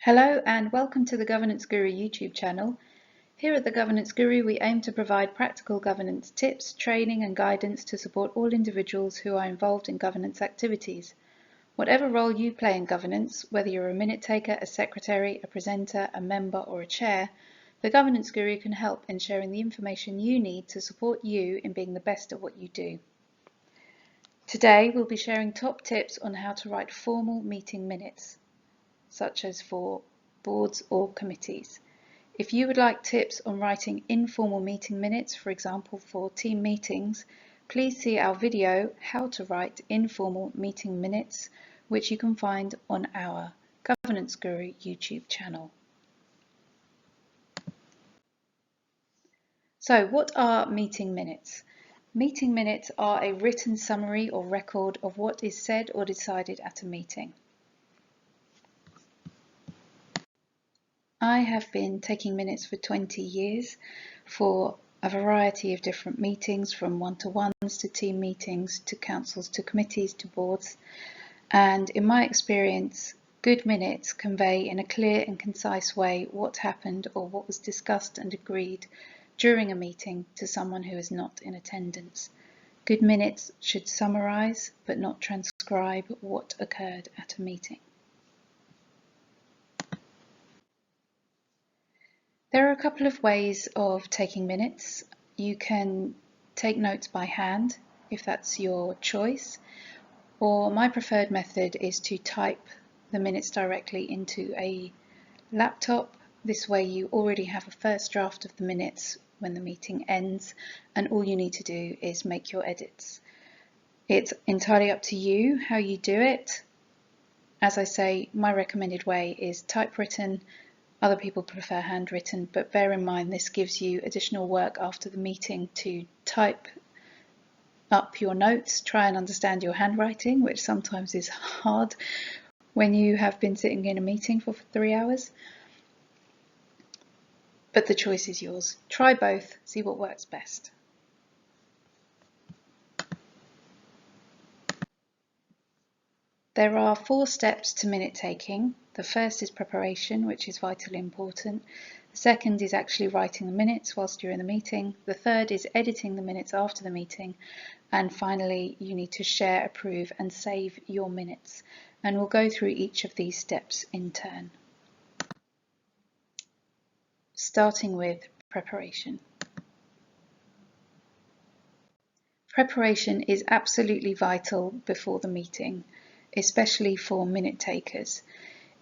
Hello and welcome to the Governance Guru YouTube channel. Here at the Governance Guru we aim to provide practical governance tips, training and guidance to support all individuals who are involved in governance activities. Whatever role you play in governance, whether you're a minute taker, a secretary, a presenter, a member or a chair, the Governance Guru can help in sharing the information you need to support you in being the best at what you do. Today we'll be sharing top tips on how to write formal meeting minutes, such as for boards or committees. If you would like tips on writing informal meeting minutes, for example for team meetings, please see our video How to Write Informal Meeting Minutes, which you can find on our Governance Guru YouTube channel. So what are meeting minutes? Meeting minutes are a written summary or record of what is said or decided at a meeting. I have been taking minutes for 20 years for a variety of different meetings, from one-to-ones to team meetings to councils to committees to boards, and in my experience good minutes convey in a clear and concise way what happened or what was discussed and agreed during a meeting to someone who is not in attendance. Good minutes should summarise but not transcribe what occurred at a meeting. There are a couple of ways of taking minutes. You can take notes by hand if that's your choice, or my preferred method is to type the minutes directly into a laptop. This way you already have a first draft of the minutes when the meeting ends, and all you need to do is make your edits. It's entirely up to you how you do it. As I say, my recommended way is typewritten. Other people prefer handwritten, but bear in mind this gives you additional work after the meeting to type up your notes, try and understand your handwriting, which sometimes is hard when you have been sitting in a meeting for 3 hours. But the choice is yours. Try both, see what works best. There are 4 steps to minute taking. The first is preparation, which is vitally important. The second is actually writing the minutes whilst you're in the meeting. The third is editing the minutes after the meeting. And finally, you need to share, approve and save your minutes. And we'll go through each of these steps in turn. Starting with preparation. Preparation is absolutely vital before the meeting, especially for minute takers.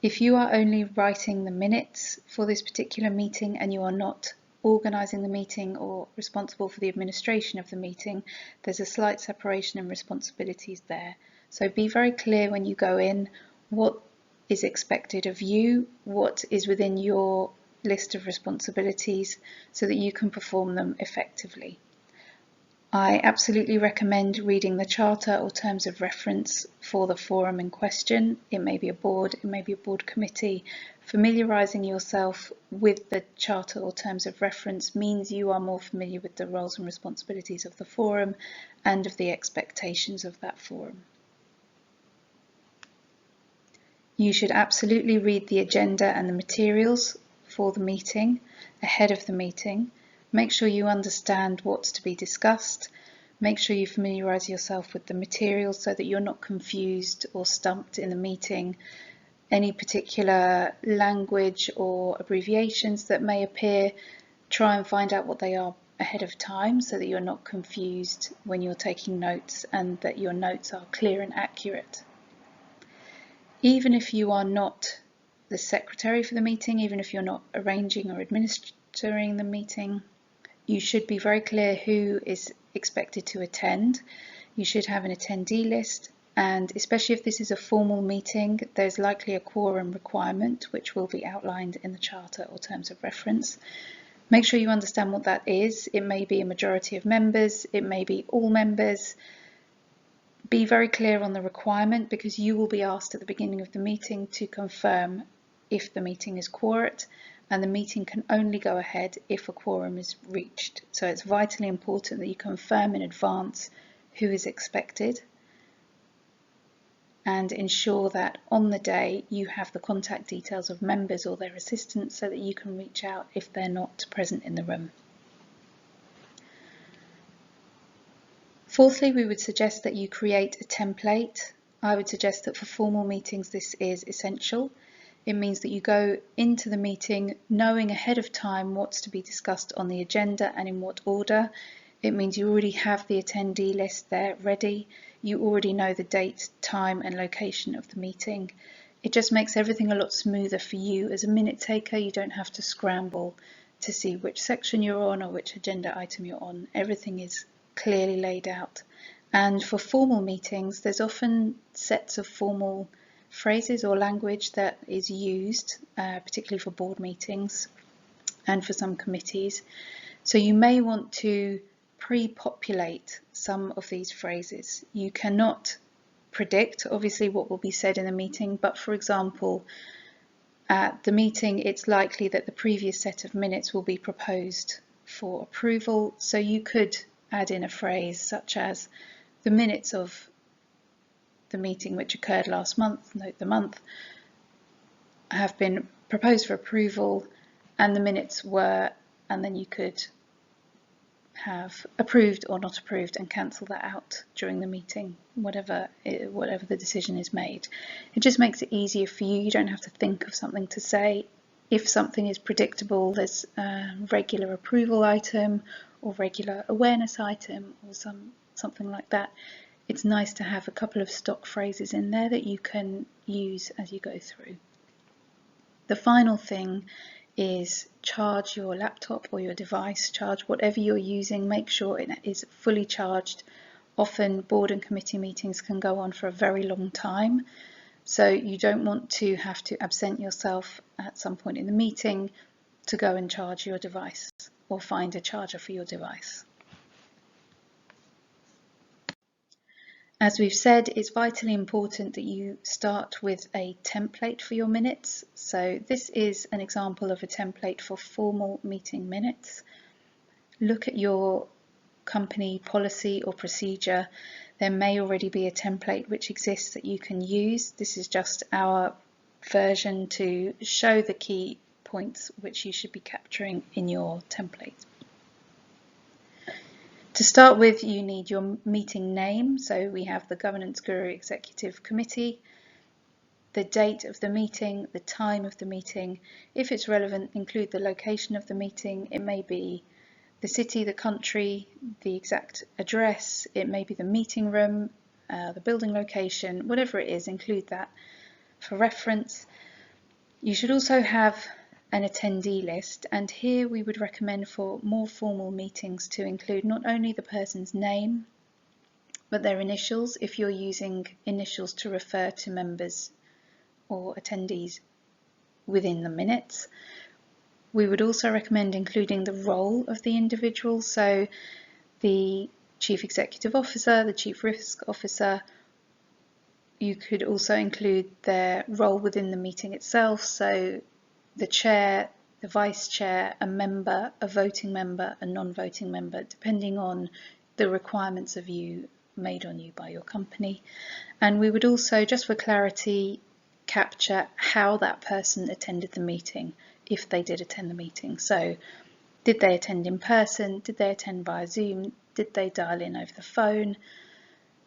If you are only writing the minutes for this particular meeting and you are not organising the meeting or responsible for the administration of the meeting, there's a slight separation in responsibilities there. So be very clear when you go in what is expected of you, what is within your list of responsibilities, so that you can perform them effectively. I absolutely recommend reading the charter or terms of reference for the forum in question. It may be a board, it may be a board committee. Familiarising yourself with the charter or terms of reference means you are more familiar with the roles and responsibilities of the forum and of the expectations of that forum. You should absolutely read the agenda and the materials for the meeting ahead of the meeting. Make sure you understand what's to be discussed. Make sure you familiarise yourself with the materials so that you're not confused or stumped in the meeting. Any particular language or abbreviations that may appear, try and find out what they are ahead of time so that you're not confused when you're taking notes and that your notes are clear and accurate. Even if you are not the secretary for the meeting, even if you're not arranging or administering the meeting, you should be very clear who is expected to attend. You should have an attendee list, and especially if this is a formal meeting, there's likely a quorum requirement which will be outlined in the charter or terms of reference. Make sure you understand what that is. It may be a majority of members, it may be all members. Be very clear on the requirement, because you will be asked at the beginning of the meeting to confirm if the meeting is quorate, and the meeting can only go ahead if a quorum is reached. So it's vitally important that you confirm in advance who is expected and ensure that on the day you have the contact details of members or their assistants so that you can reach out if they're not present in the room. Fourthly, we would suggest that you create a template. I would suggest that for formal meetings this is essential. It means that you go into the meeting knowing ahead of time what's to be discussed on the agenda and in what order. It means you already have the attendee list there ready. You already know the date, time and location of the meeting. It just makes everything a lot smoother for you as a minute taker. You don't have to scramble to see which section you're on or which agenda item you're on. Everything is clearly laid out. And for formal meetings, there's often sets of formal phrases or language that is used, particularly for board meetings and for some committees. So you may want to pre-populate some of these phrases. You cannot predict obviously what will be said in the meeting, but for example, at the meeting it's likely that the previous set of minutes will be proposed for approval, so you could add in a phrase such as the minutes of the meeting which occurred last month, note the month, have been proposed for approval and the minutes were, and then you could have approved or not approved and cancel that out during the meeting, whatever the decision is made. It just makes it easier for you. You don't have to think of something to say. If something is predictable, there's a regular approval item or regular awareness item or something like that. It's nice to have a couple of stock phrases in there that you can use as you go through. The final thing is charge your laptop or your device, charge whatever you're using, make sure it is fully charged. Often board and committee meetings can go on for a very long time, so you don't want to have to absent yourself at some point in the meeting to go and charge your device or find a charger for your device. As we've said, it's vitally important that you start with a template for your minutes. So this is an example of a template for formal meeting minutes. Look at your company policy or procedure. There may already be a template which exists that you can use. This is just our version to show the key points which you should be capturing in your template. To start with, you need your meeting name. So we have the Governance Guru Executive Committee, the date of the meeting, the time of the meeting. If it's relevant, include the location of the meeting. It may be the city, the country, the exact address. It may be the meeting room, the building location, whatever it is, include that for reference. You should also have an attendee list, and here we would recommend for more formal meetings to include not only the person's name but their initials if you're using initials to refer to members or attendees within the minutes. We would also recommend including the role of the individual, so the Chief Executive Officer, the Chief Risk Officer. You could also include their role within the meeting itself, so the chair, the vice chair, a member, a voting member, a non-voting member, depending on the requirements of you made on you by your company. And we would also, just for clarity, capture how that person attended the meeting, if they did attend the meeting. So did they attend in person? Did they attend via Zoom? Did they dial in over the phone?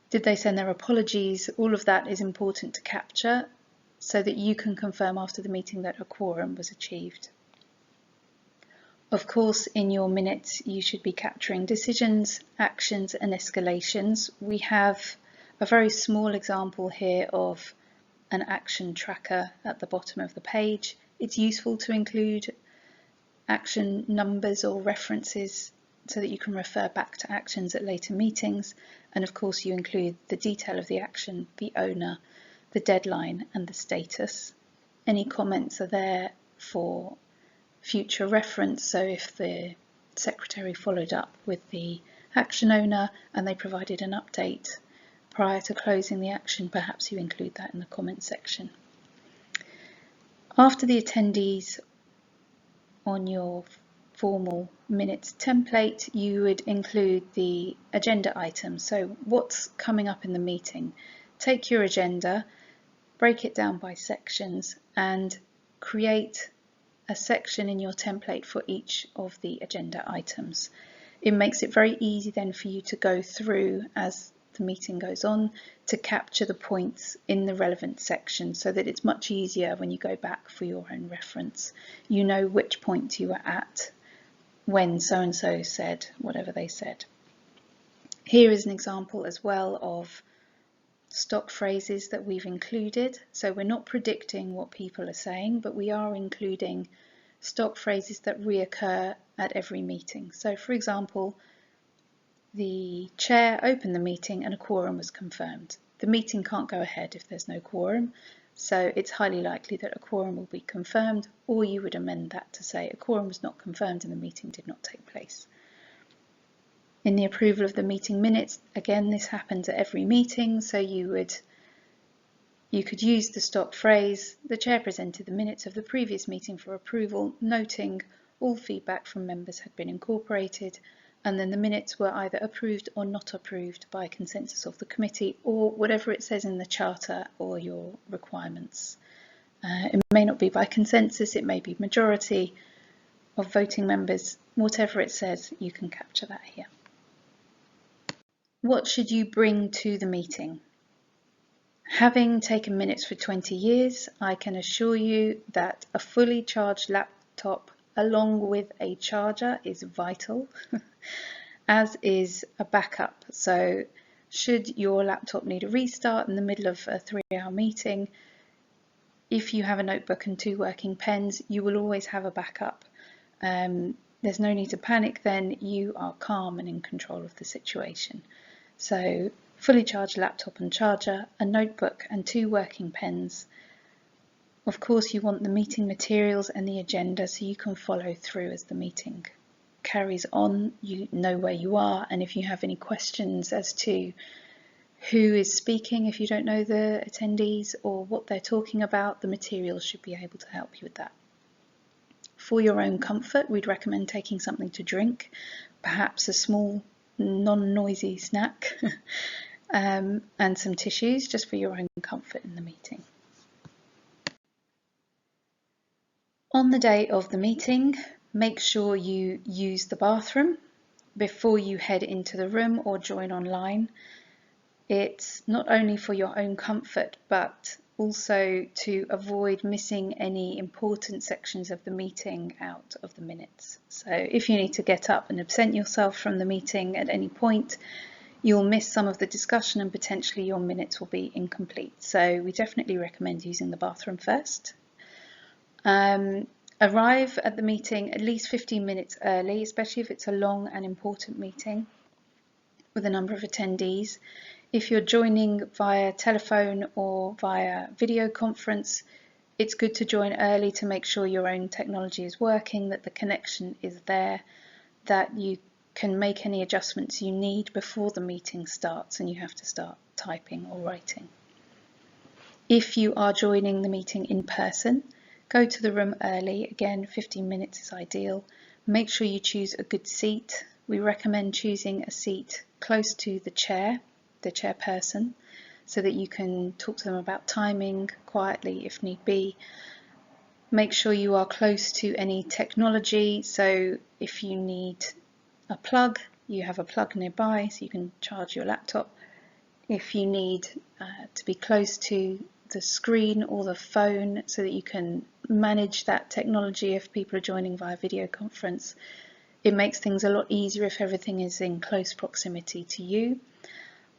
Did they send their apologies? All of that is important to capture, so that you can confirm after the meeting that a quorum was achieved. Of course, in your minutes you should be capturing decisions, actions and escalations. We have a very small example here of an action tracker at the bottom of the page. It's useful to include action numbers or references so that you can refer back to actions at later meetings, and of course you include the detail of the action, the owner, the deadline and the status. Any comments are there for future reference, so if the secretary followed up with the action owner and they provided an update prior to closing the action, perhaps you include that in the comment section. After the attendees on your formal minutes template, you would include the agenda items, so what's coming up in the meeting. take your agenda, break it down by sections, and create a section in your template for each of the agenda items. It makes it very easy then for you to go through as the meeting goes on to capture the points in the relevant section, so that it's much easier when you go back for your own reference. You know which point you were at when so-and-so said whatever they said. Here is an example as well of stock phrases that we've included. So we're not predicting what people are saying, but we are including stock phrases that reoccur at every meeting. So for example, the chair opened the meeting and a quorum was confirmed. The meeting can't go ahead if there's no quorum, so it's highly likely that a quorum will be confirmed, or you would amend that to say a quorum was not confirmed and the meeting did not take place. In the approval of the meeting minutes, again, this happens at every meeting, so you could use the stock phrase, the chair presented the minutes of the previous meeting for approval, noting all feedback from members had been incorporated, and then the minutes were either approved or not approved by consensus of the committee, or whatever it says in the charter or your requirements. It may not be by consensus, it may be majority of voting members, whatever it says, you can capture that here. What should you bring to the meeting? Having taken minutes for 20 years, I can assure you that a fully charged laptop along with a charger is vital, as is a backup. So should your laptop need a restart in the middle of a 3-hour meeting, if you have a notebook and 2 working pens, you will always have a backup. There's no need to panic then, you are calm and in control of the situation. So fully charged laptop and charger, a notebook and 2 working pens. Of course, you want the meeting materials and the agenda so you can follow through as the meeting carries on. You know where you are, and if you have any questions as to who is speaking, if you don't know the attendees or what they're talking about, the materials should be able to help you with that. For your own comfort, we'd recommend taking something to drink, perhaps a small non-noisy snack and some tissues just for your own comfort in the meeting. On the day of the meeting, make sure you use the bathroom before you head into the room or join online. It's not only for your own comfort, but also to avoid missing any important sections of the meeting out of the minutes. So if you need to get up and absent yourself from the meeting at any point, you'll miss some of the discussion and potentially your minutes will be incomplete. So we definitely recommend using the bathroom first. Arrive at the meeting at least 15 minutes early, especially if it's a long and important meeting with a number of attendees. If you're joining via telephone or via video conference, it's good to join early to make sure your own technology is working, that the connection is there, that you can make any adjustments you need before the meeting starts and you have to start typing or writing. If you are joining the meeting in person, go to the room early. Again, 15 minutes is ideal. Make sure you choose a good seat. We recommend choosing a seat close to the chairperson, so that you can talk to them about timing quietly if need be. Make sure you are close to any technology, so if you need a plug, you have a plug nearby so you can charge your laptop. If you need to be close to the screen or the phone so that you can manage that technology if people are joining via video conference, it makes things a lot easier if everything is in close proximity to you.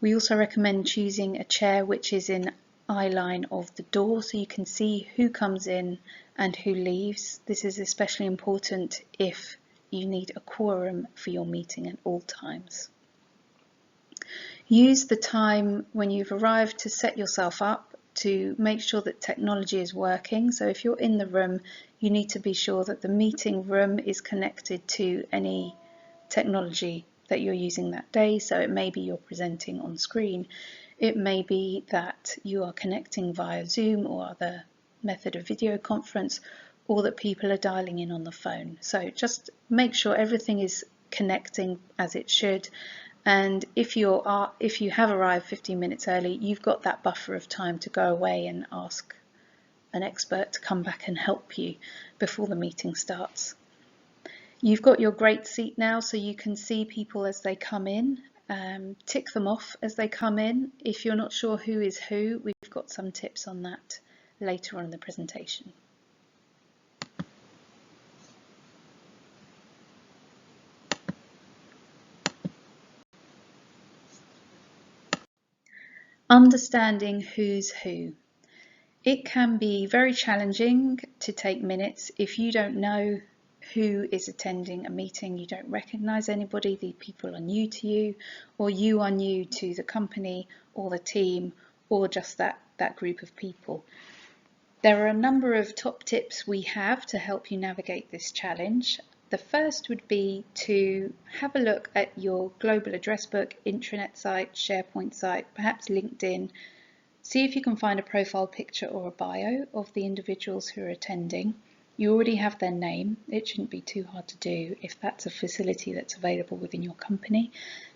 We also recommend choosing a chair which is in eye line of the door so you can see who comes in and who leaves. This is especially important if you need a quorum for your meeting at all times. Use the time when you've arrived to set yourself up to make sure that technology is working. So if you're in the room, you need to be sure that the meeting room is connected to any technology that you're using that day. So it may be you're presenting on screen, it may be that you are connecting via Zoom or other method of video conference, or that people are dialing in on the phone. So just make sure everything is connecting as it should, And if you have arrived 15 minutes early, you've got that buffer of time to go away and ask an expert to come back and help you before the meeting starts. You've got your great seat now, so you can see people as they come in. Tick them off as they come in. If you're not sure who is who, we've got some tips on that later on in the presentation. Understanding who's who. It can be very challenging to take minutes if you don't know who is attending a meeting, you don't recognise anybody, the people are new to you, or you are new to the company or the team, or just that group of people. There are a number of top tips we have to help you navigate this challenge. The first would be to have a look at your global address book, intranet site, SharePoint site, perhaps LinkedIn. See if you can find a profile picture or a bio of the individuals who are attending. You already have their name. It shouldn't be too hard to do if that's a facility that's available within your company.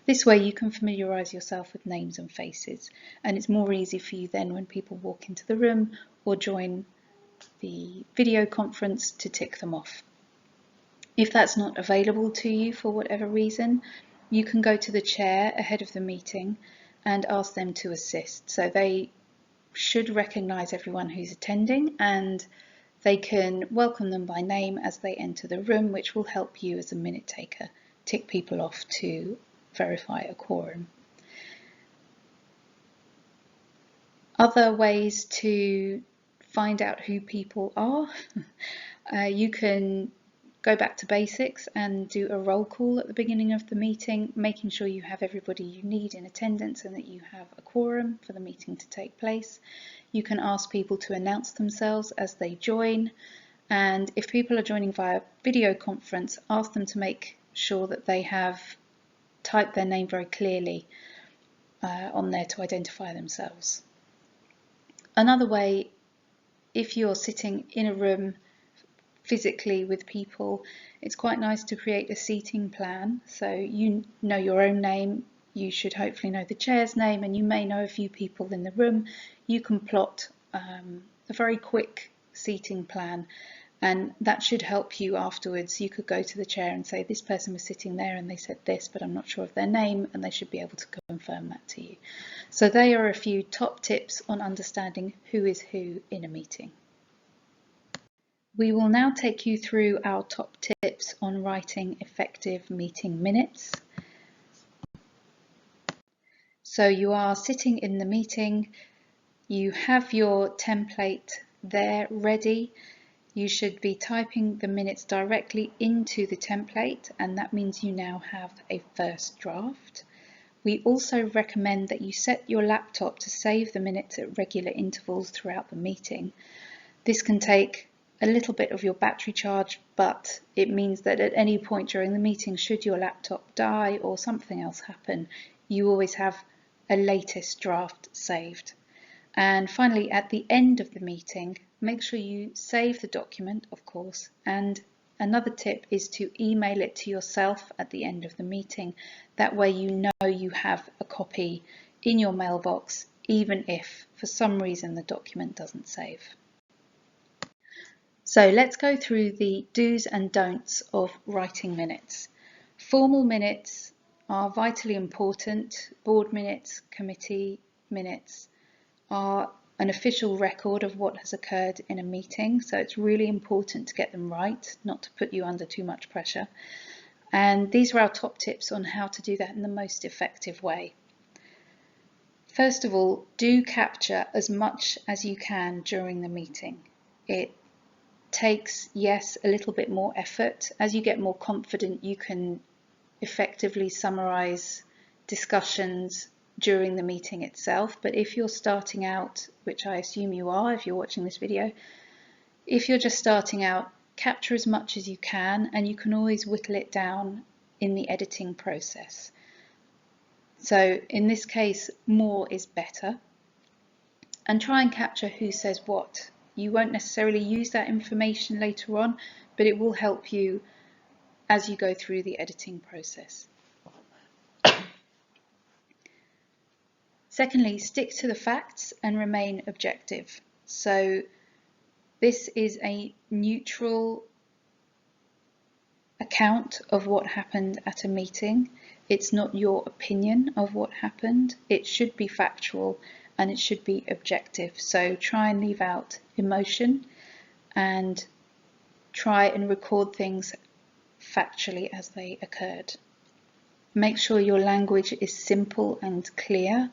This way you can familiarise yourself with names and faces, and it's more easy for you then when people walk into the room or join the video conference to tick them off. If that's not available to you for whatever reason, you can go to the chair ahead of the meeting and ask them to assist. So they should recognise everyone who's attending, and they can welcome them by name as they enter the room, which will help you as a minute taker tick people off to verify a quorum. Other ways to find out who people are, you can go back to basics and do a roll call at the beginning of the meeting, making sure you have everybody you need in attendance and that you have a quorum for the meeting to take place. You can ask people to announce themselves as they join, and if people are joining via video conference, ask them to make sure that they have typed their name very clearly on there to identify themselves. Another way, if you're sitting in a room physically with people, it's quite nice to create a seating plan. So you know your own name, you should hopefully know the chair's name, and you may know a few people in the room. You can plot a very quick seating plan, and that should help you afterwards. You could go to the chair and say, this person was sitting there and they said this, but I'm not sure of their name, and they should be able to confirm that to you. So they are a few top tips on understanding who is who in a meeting. We will now take you through our top tips on writing effective meeting minutes. So you are sitting in the meeting, you have your template there ready. You should be typing the minutes directly into the template, and that means you now have a first draft. We also recommend that you set your laptop to save the minutes at regular intervals throughout the meeting. This can take a little bit of your battery charge, but it means that at any point during the meeting, should your laptop die or something else happen, you always have a latest draft saved. And finally, at the end of the meeting, make sure you save the document, of course, and another tip is to email it to yourself at the end of the meeting. That way you know you have a copy in your mailbox, even if for some reason the document doesn't save. So let's go through the do's and don'ts of writing minutes. Formal minutes are vitally important. Board minutes, committee minutes are an official record of what has occurred in a meeting, so it's really important to get them right, not to put you under too much pressure. And these are our top tips on how to do that in the most effective way. First of all, do capture as much as you can during the meeting. It takes, yes, a little bit more effort. As you get more confident, you can effectively summarize discussions during the meeting itself. But if you're starting out, which I assume you are if you're watching this video, if you're just starting out, capture as much as you can, and you can always whittle it down in the editing process. So in this case, more is better. And try and capture who says what. You won't necessarily use that information later on, but it will help you as you go through the editing process. Secondly, stick to the facts and remain objective. So this is a neutral account of what happened at a meeting. It's not your opinion of what happened. It should be factual and it should be objective. So try and leave out emotion and try and record things factually as they occurred. Make sure your language is simple and clear.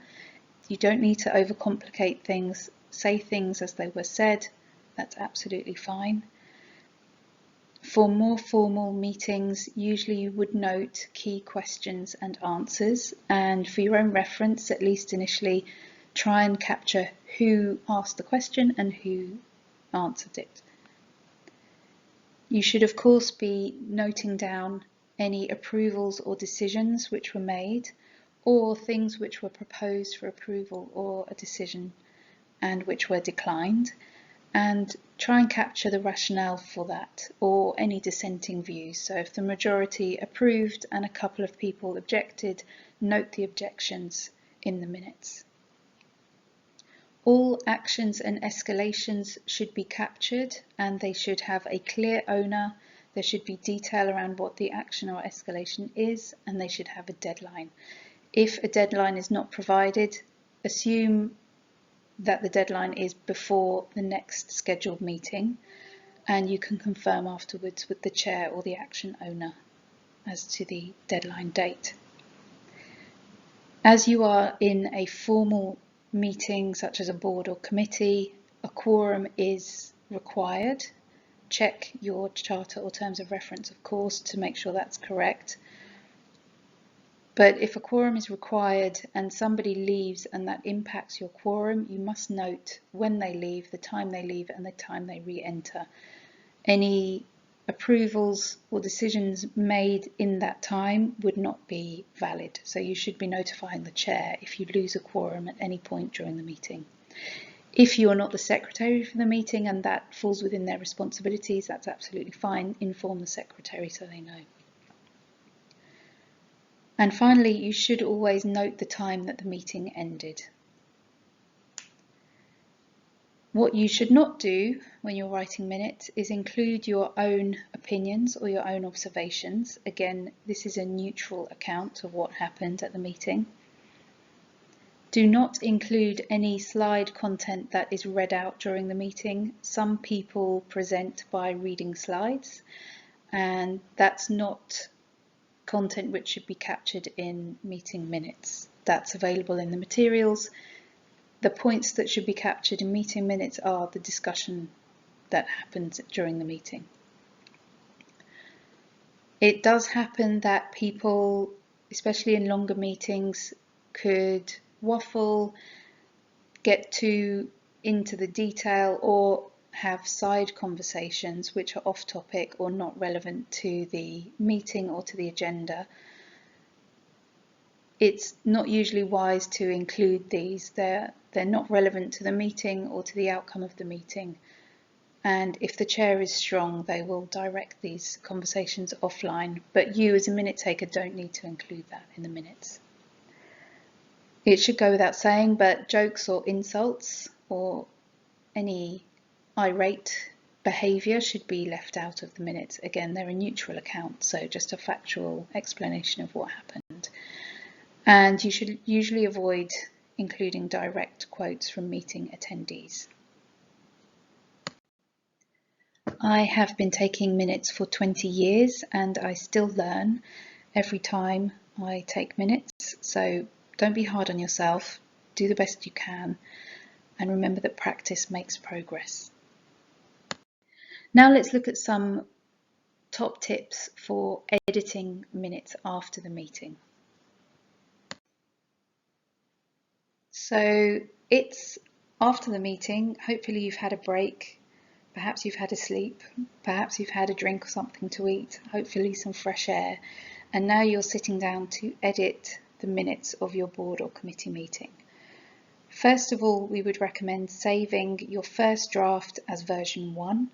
You don't need to overcomplicate things. Say things as they were said. That's absolutely fine. For more formal meetings, usually you would note key questions and answers, and for your own reference, at least initially, try and capture who asked the question and who answered it. You should of course be noting down any approvals or decisions which were made, or things which were proposed for approval or a decision and which were declined, and try and capture the rationale for that or any dissenting views. So if the majority approved and a couple of people objected, note the objections in the minutes. All actions and escalations should be captured and they should have a clear owner. There should be detail around what the action or escalation is, and they should have a deadline. If a deadline is not provided, assume that the deadline is before the next scheduled meeting, and you can confirm afterwards with the chair or the action owner as to the deadline date. As you are in a formal meeting such as a board or committee, a quorum is required. Check your charter or terms of reference, of course, to make sure that's correct. But if a quorum is required and somebody leaves and that impacts your quorum, you must note when they leave, the time they leave and the time they re-enter. Any approvals or decisions made in that time would not be valid. So you should be notifying the chair if you lose a quorum at any point during the meeting. If you are not the secretary for the meeting and that falls within their responsibilities, that's absolutely fine. Inform the secretary so they know. And finally, you should always note the time that the meeting ended. What you should not do when you're writing minutes is include your own opinions or your own observations. Again, this is a neutral account of what happened at the meeting. Do not include any slide content that is read out during the meeting. Some people present by reading slides, and that's not content which should be captured in meeting minutes. That's available in the materials. The points that should be captured in meeting minutes are the discussion that happened during the meeting. It does happen that people, especially in longer meetings, could waffle, get too into the detail, or have side conversations which are off topic or not relevant to the meeting or to the agenda. It's not usually wise to include these. They're not relevant to the meeting or to the outcome of the meeting. And if the chair is strong, they will direct these conversations offline. But you as a minute taker don't need to include that in the minutes. It should go without saying, but jokes or insults or any irate behaviour should be left out of the minutes. Again, they're a neutral account, so just a factual explanation of what happened. And you should usually avoid including direct quotes from meeting attendees. I have been taking minutes for 20 years and I still learn every time I take minutes, so don't be hard on yourself, do the best you can, and remember that practice makes progress. Now let's look at some top tips for editing minutes after the meeting. So it's after the meeting, hopefully you've had a break, perhaps you've had a sleep, perhaps you've had a drink or something to eat, hopefully some fresh air, and now you're sitting down to edit the minutes of your board or committee meeting. First of all, we would recommend saving your first draft as version 1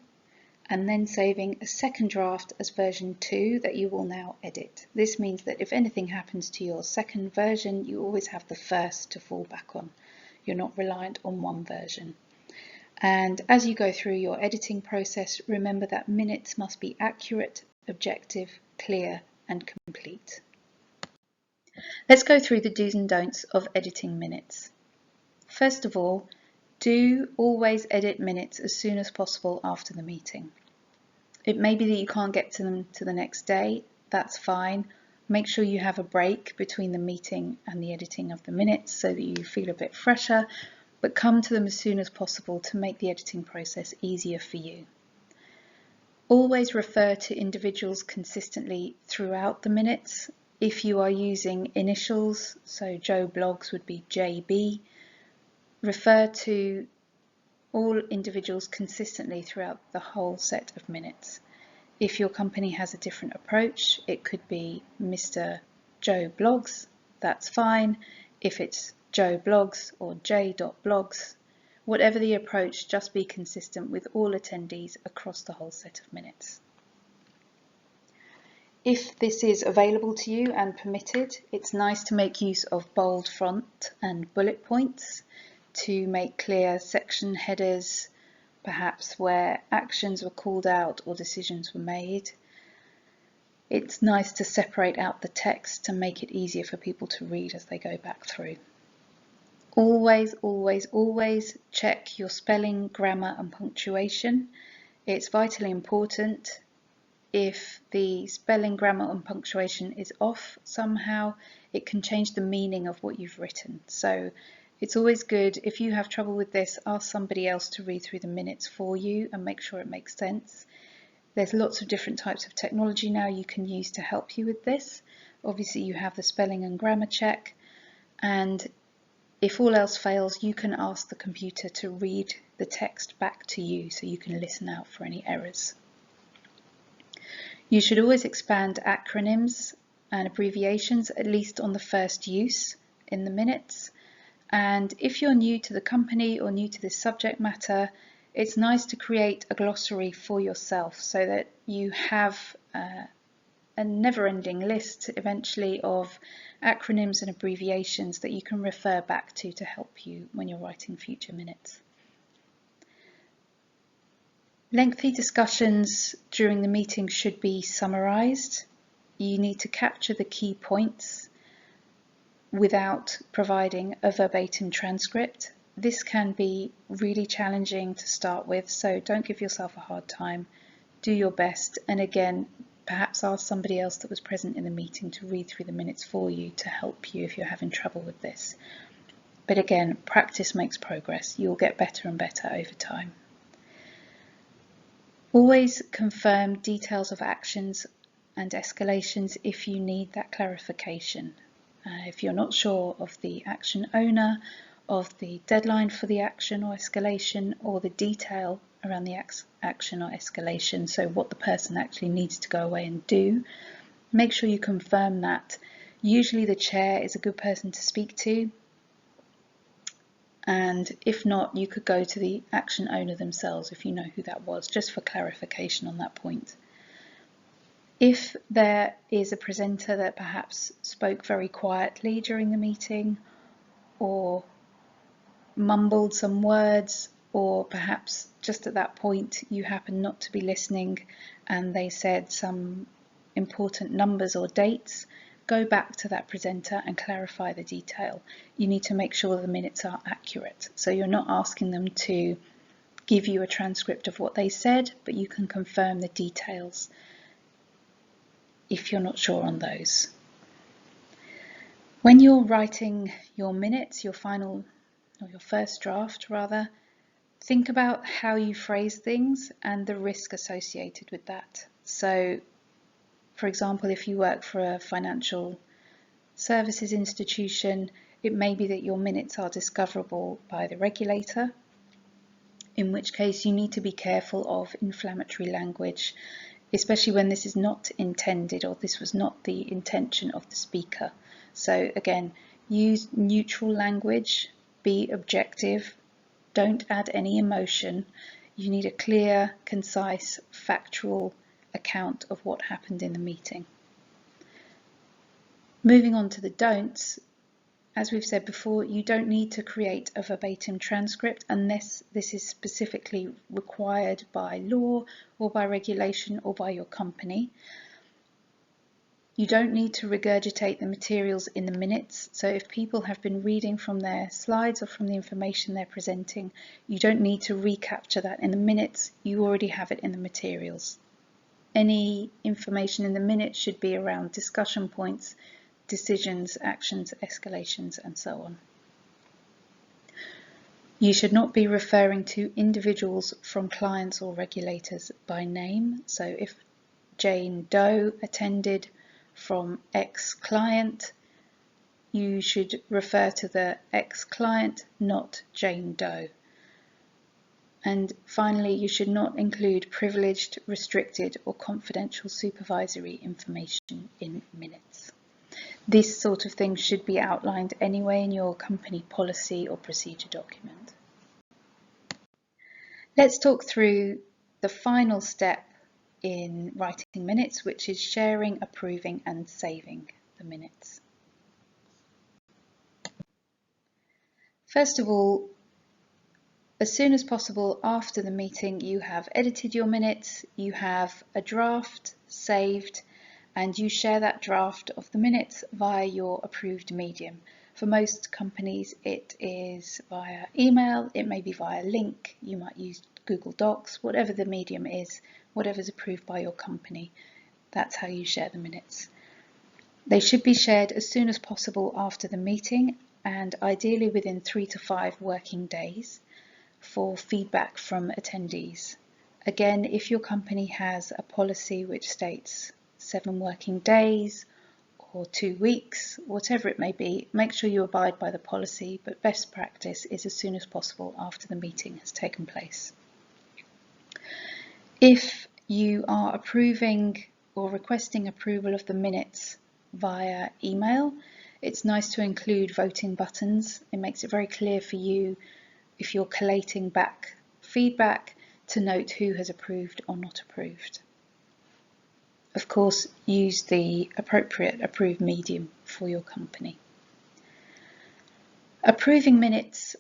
and then saving a second draft as version 2 that you will now edit. This means that if anything happens to your second version, you always have the first to fall back on. You're not reliant on one version. And as you go through your editing process, remember that minutes must be accurate, objective, clear, and complete. Let's go through the do's and don'ts of editing minutes. First of all, do always edit minutes as soon as possible after the meeting. It may be that you can't get to them to the next day, that's fine. Make sure you have a break between the meeting and the editing of the minutes so that you feel a bit fresher, but come to them as soon as possible to make the editing process easier for you. Always refer to individuals consistently throughout the minutes. If you are using initials, so Joe Bloggs would be JB, refer to all individuals consistently throughout the whole set of minutes. If your company has a different approach, it could be Mr. Joe Bloggs, that's fine. If it's Joe Bloggs or J.Bloggs, whatever the approach, just be consistent with all attendees across the whole set of minutes. If this is available to you and permitted, it's nice to make use of bold font and bullet points to make clear section headers, perhaps where actions were called out or decisions were made. It's nice to separate out the text to make it easier for people to read as they go back through. Always, always, always check your spelling, grammar and punctuation. It's vitally important. If the spelling, grammar and punctuation is off somehow, it can change the meaning of what you've written. So it's always good, if you have trouble with this, ask somebody else to read through the minutes for you and make sure it makes sense. There's lots of different types of technology now you can use to help you with this. Obviously you have the spelling and grammar check, and if all else fails, you can ask the computer to read the text back to you so you can listen out for any errors. You should always expand acronyms and abbreviations, at least on the first use in the minutes. And if you're new to the company or new to this subject matter, it's nice to create a glossary for yourself so that you have a never-ending list eventually of acronyms and abbreviations that you can refer back to help you when you're writing future minutes. Lengthy discussions during the meeting should be summarised. You need to capture the key points without providing a verbatim transcript. This can be really challenging to start with, so don't give yourself a hard time. Do your best, and again, perhaps ask somebody else that was present in the meeting to read through the minutes for you to help you if you're having trouble with this. But again, practice makes progress. You'll get better and better over time. Always confirm details of actions and escalations if you need that clarification. If you're not sure of the action owner, of the deadline for the action or escalation, or the detail around the action or escalation, so what the person actually needs to go away and do, make sure you confirm that. Usually the chair is a good person to speak to, and if not, you could go to the action owner themselves if you know who that was, just for clarification on that point. If there is a presenter that perhaps spoke very quietly during the meeting, or mumbled some words, or perhaps just at that point you happen not to be listening and they said some important numbers or dates, go back to that presenter and clarify the detail. You need to make sure the minutes are accurate. So you're not asking them to give you a transcript of what they said, but you can confirm the details if you're not sure on those. When you're writing your minutes, your final, or your first draft rather, think about how you phrase things and the risk associated with that. So, for example, if you work for a financial services institution, it may be that your minutes are discoverable by the regulator, in which case you need to be careful of inflammatory language, especially when this is not intended, or this was not the intention of the speaker. So again, use neutral language, be objective, don't add any emotion. You need a clear, concise, factual account of what happened in the meeting. Moving on to the don'ts, as we've said before, you don't need to create a verbatim transcript unless this is specifically required by law or by regulation or by your company. You don't need to regurgitate the materials in the minutes. So if people have been reading from their slides or from the information they're presenting, you don't need to recapture that in the minutes. You already have it in the materials. Any information in the minutes should be around discussion points, decisions, actions, escalations, and so on. You should not be referring to individuals from clients or regulators by name. So if Jane Doe attended from X client, you should refer to the X client, not Jane Doe. And finally, you should not include privileged, restricted, or confidential supervisory information in minutes. This sort of thing should be outlined anyway in your company policy or procedure document. Let's talk through the final step in writing minutes, which is sharing, approving, and saving the minutes. First of all, as soon as possible after the meeting, you have edited your minutes, you have a draft saved, and you share that draft of the minutes via your approved medium. For most companies, it is via email, it may be via link, you might use Google Docs, whatever the medium is, whatever's approved by your company, that's how you share the minutes. They should be shared as soon as possible after the meeting and ideally within 3 to 5 working days for feedback from attendees. Again, if your company has a policy which states 7 working days or 2 weeks, whatever it may be, make sure you abide by the policy, but best practice is as soon as possible after the meeting has taken place. If you are approving or requesting approval of the minutes via email, it's nice to include voting buttons. It makes it very clear for you if you're collating back feedback to note who has approved or not approved. Of course, use the appropriate approved medium for your company. Approving minutes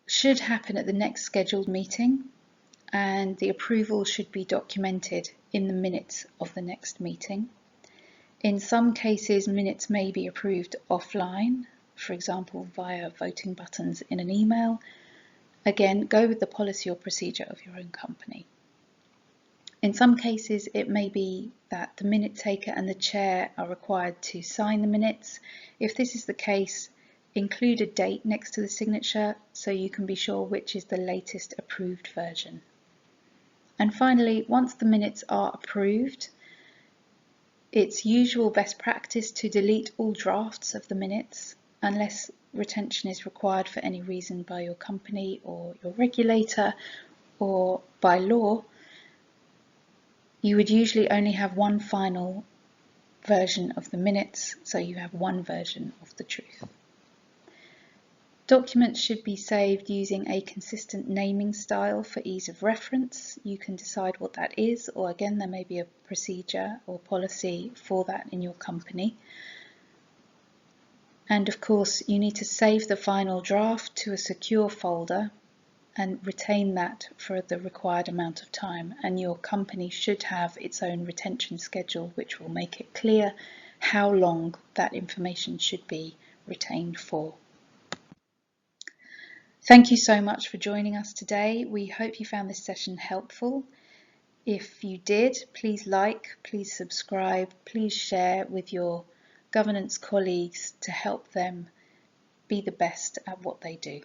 should happen at the next scheduled meeting, and the approval should be documented in the minutes of the next meeting. In some cases, minutes may be approved offline, for example, via voting buttons in an email. Again, go with the policy or procedure of your own company. In some cases, it may be that the minute taker and the chair are required to sign the minutes. If this is the case, include a date next to the signature so you can be sure which is the latest approved version. And finally, once the minutes are approved, it's usual best practice to delete all drafts of the minutes unless retention is required for any reason by your company or your regulator or by law. You would usually only have one final version of the minutes, so you have one version of the truth. Documents should be saved using a consistent naming style for ease of reference. You can decide what that is, or again, there may be a procedure or policy for that in your company. And of course, you need to save the final draft to a secure folder and retain that for the required amount of time. And your company should have its own retention schedule, which will make it clear how long that information should be retained for. Thank you so much for joining us today. We hope you found this session helpful. If you did, please like, please subscribe, please share with your governance colleagues to help them be the best at what they do.